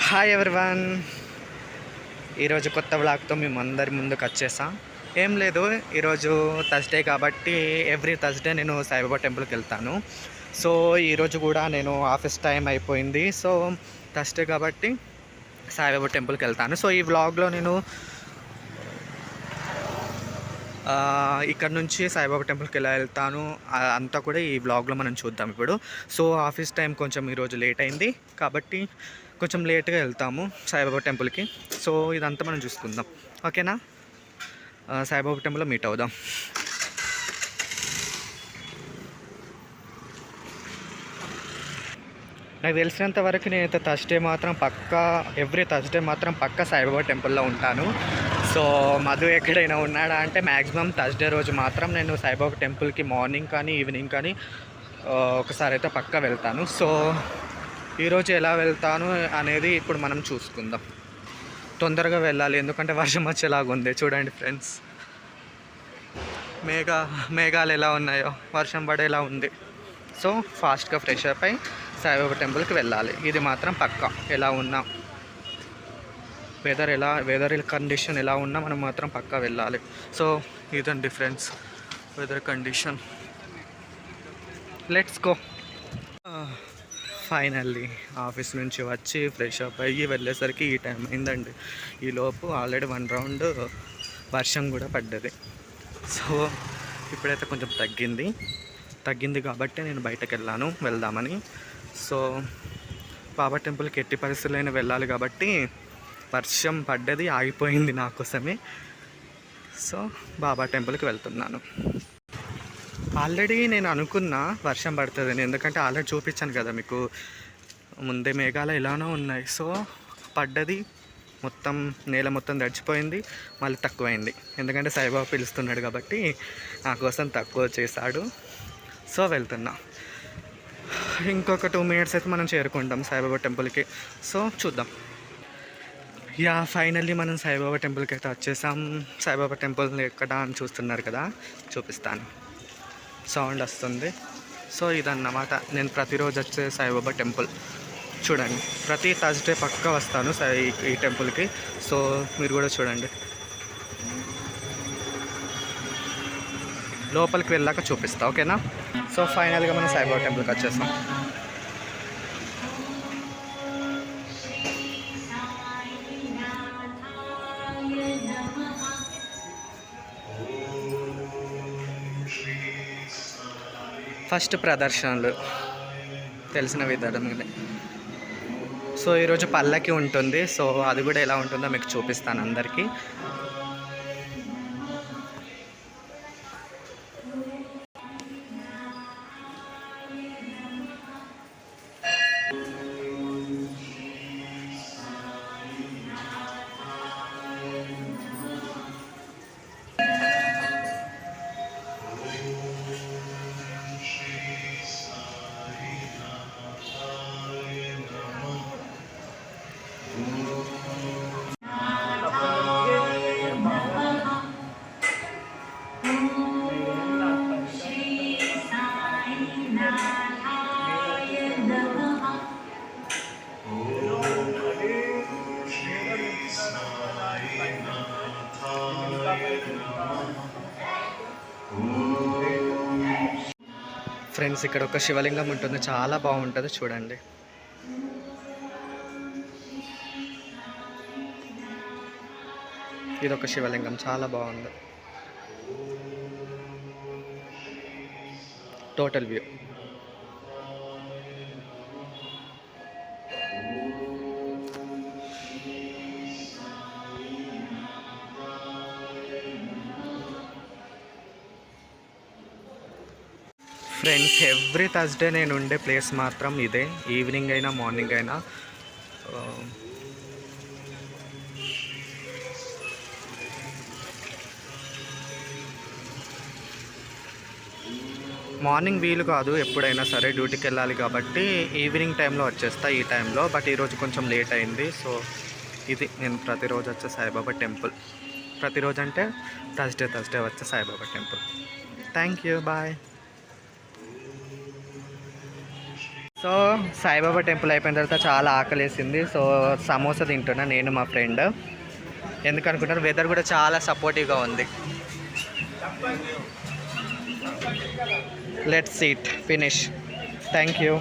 Hi everyone. ఈరోజు కొత్త వ్లాగ్తో మేము అందరి ముందుకు వచ్చేసా. ఏం లేదు, ఈరోజు థర్స్డే కాబట్టి ఎవ్రీ థర్స్డే నేను సాయిబాబా టెంపుల్కి వెళ్తాను. సో ఈరోజు కూడా నేను ఆఫీస్ టైం అయిపోయింది. సో థర్స్డే కాబట్టి సాయిబాబా టెంపుల్కి వెళ్తాను. సో ఈ వ్లాగ్లో నేను ఇక్కడ నుంచి సాయిబాబా టెంపుల్కి ఎలా వెళ్తాను అంతా కూడా ఈ వ్లాగ్లో మనం చూద్దాం ఇప్పుడు. సో ఆఫీస్ టైం కొంచెం ఈరోజు లేట్ అయింది కాబట్టి కొంచెం లేట్గా వెళ్తాము సాయిబాబా టెంపుల్కి. సో ఇదంతా మనం చూసుకుందాం, ఓకేనా? సాయిబాబా టెంపుల్లో మీట్ అవుదాం. నాకు తెలిసినంత వరకు నేనైతే థర్స్డే మాత్రం ఎవ్రీ థర్స్డే మాత్రం పక్కా సాయిబాబా టెంపుల్లో ఉంటాను. సో మధు ఎక్కడైనా ఉన్నాడా అంటే మ్యాక్సిమం థర్స్డే రోజు మాత్రం నేను సాయిబాబా టెంపుల్కి మార్నింగ్ కానీ ఈవినింగ్ కానీ ఒకసారి అయితే పక్కా వెళ్తాను. సో ఈరోజు ఎలా వెళ్తాను అనేది ఇప్పుడు మనం చూసుకుందాం. తొందరగా వెళ్ళాలి, ఎందుకంటే వర్షం వచ్చేలాగా ఉంది. చూడండి ఫ్రెండ్స్, మేఘాలు ఎలా ఉన్నాయో, వర్షం పడేలా ఉంది. సో ఫాస్ట్గా ఫ్రెష్ అప్ అయి సాయిబాబా టెంపుల్కి వెళ్ళాలి. ఇది మాత్రం పక్కా. ఎలా ఉన్నా వెదర్ కండిషన్ ఎలా ఉన్నా మనం మాత్రం పక్కా వెళ్ళాలి. సో ఇదండి friends weather condition. Let's go. Finally office నుంచి వచ్చి ఫ్రెష్ అప్ అయ్యి వెళ్ళేసరికి ఈ టైం అయిందండి. ఈలోపు ఆల్రెడీ 1 రౌండ్ వర్షం కూడా పడ్డది. సో ఇప్పుడైతే కొంచెం తగ్గింది కాబట్టి నేను బయటకు వెళ్దామని. సో బాబా టెంపుల్కి ఎట్టి పరిస్థితులైనా వెళ్ళాలి కాబట్టి వర్షం పడ్డది, ఆగిపోయింది నా కోసమే. సో బాబా టెంపుల్కి వెళ్తున్నాను. ఆల్రెడీ నేను అనుకున్నా వర్షం పడుతుందని, ఎందుకంటే ఆల్రెడీ చూపించాను కదా మీకు ముందే. మేఘాలు ఎలానో ఉన్నాయి. సో పడ్డది, మొత్తం నేల మొత్తం తడిచిపోయింది, మళ్ళీ తక్కువైంది. ఎందుకంటే సాయిబాబా పిలుస్తున్నాడు కాబట్టి నా కోసం తక్కువ చేశాడు. సో వెళ్తున్నా. ఇంకొక 2 మినిట్స్ అయితే మనం చేరుకుంటాం సాయిబాబా టెంపుల్కి. సో చూద్దాం. ఫైనల్లీ మనం సాయిబాబా టెంపుల్కి అయితే వచ్చేసాం. సాయిబాబా టెంపుల్ ఎక్కడ అని చూస్తున్నారు కదా, చూపిస్తాను. సౌండ్ వస్తుంది. సో ఇదన్నమాట నేను ప్రతిరోజు వచ్చే సాయిబాబా టెంపుల్. చూడండి, ప్రతి థర్స్డే పక్కా వస్తాను ఈ టెంపుల్కి. సో మీరు కూడా చూడండి. లోపలికి వెళ్ళాక చూపిస్తా, ఓకేనా? సో ఫైనల్గా మనం సాయిబాబా టెంపుల్కి వచ్చేస్తాం. ఫస్ట్ ప్రదర్శనలు తెలిసిన విధానం. సో ఈరోజు పల్లకి ఉంటుంది. సో అది కూడా ఎలా ఉంటుందో మీకు చూపిస్తాను అందరికీ. ఫ్రెండ్స్, ఇక్కడ ఒక శివలింగం ఉంటుంది, చాలా బాగుంటుంది, చూడండి. ఇదొక శివలింగం, చాలా బాగుంది. Total view. Friends, every Thursday నేను ఉండే ప్లేస్ మాత్రం ఇదే. ఈవినింగ్ అయినా మార్నింగ్ అయినా. మార్నింగ్ వీలు కాదు, ఎప్పుడైనా సరే డ్యూటీకి వెళ్ళాలి కాబట్టి ఈవినింగ్ టైంలో వచ్చేస్తా ఈ టైంలో. బట్ ఈరోజు కొంచెం లేట్ అయింది. సో ఇది నేను ప్రతిరోజు వచ్చే సాయిబాబా టెంపుల్. ప్రతిరోజు అంటే థర్స్డే వచ్చే Saibaba temple. Thank you, bye. So Saibaba temple అయిపోయిన తర్వాత చాలా ఆకలేసింది. సో సమోసా తింటున్నా నేను మా ఫ్రెండ్. ఎందుకనుకుంటారు, వెదర్ కూడా చాలా సపోర్టివ్గా ఉంది. Let's eat finish. Thank you.